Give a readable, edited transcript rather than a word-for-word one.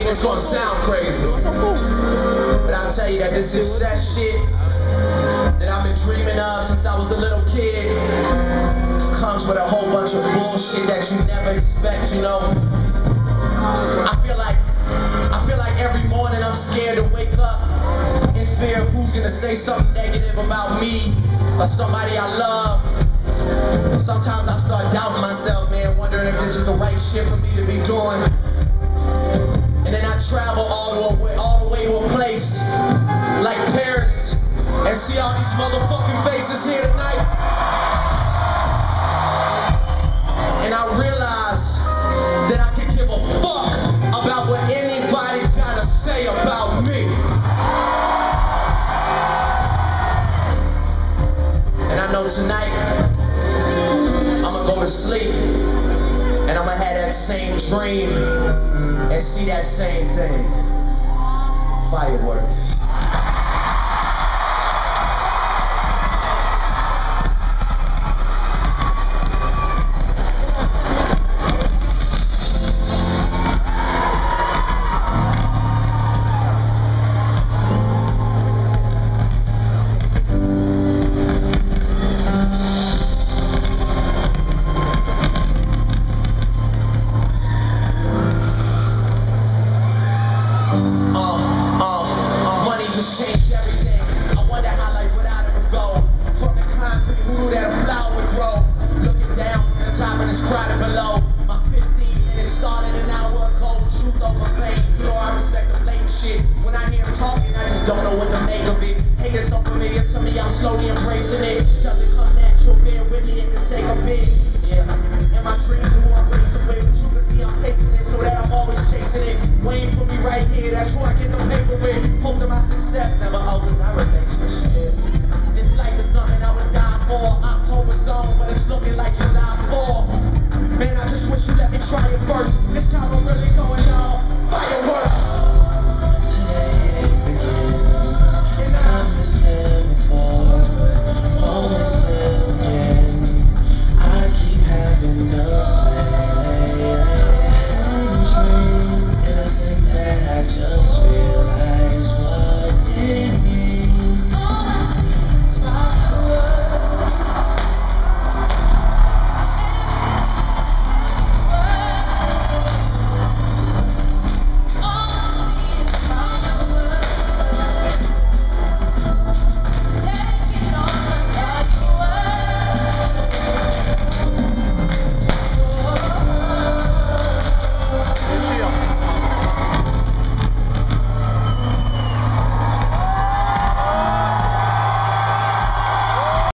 It's gonna sound crazy, but I'll tell you that this success shit that I've been dreaming of since I was a little kid comes with a whole bunch of bullshit that you never expect, you know. I feel like every morning I'm scared to wake up in fear of who's gonna say something negative about me or somebody I love. Sometimes I start doubting myself, man, wondering if this is the right shit for me to be doing. And then I travel all the way to a place like Paris and see all these motherfucking faces here tonight. And I realize that I can give a fuck about what anybody gotta say about me. And I know tonight, I'ma go to sleep and I'ma have that same dream and see that same thing. Fireworks. Money just changed everything. I wonder how life without it would go. From the concrete, who knew that a flower would grow? Looking down from the top and it's crowded below. My 15 minutes started an hour ago. Truth over fame. You know I respect the blatant shit. When I hear him talking, I just don't know what to make of it. Hate is so familiar to me, I'm slowly embracing it. Doesn't come natural, bear with me, it can take a bit. Yeah, and my dreams are more race away, but you can see I'm pacing it so that I'm always chasing it. Wayne put me right here, that's who I get the paper with. Hope that my success never alters our relationship. This life is something I would die for. October's on, but it's looking like July 4. Man, I just wish you let me try it first. This time I'm really going all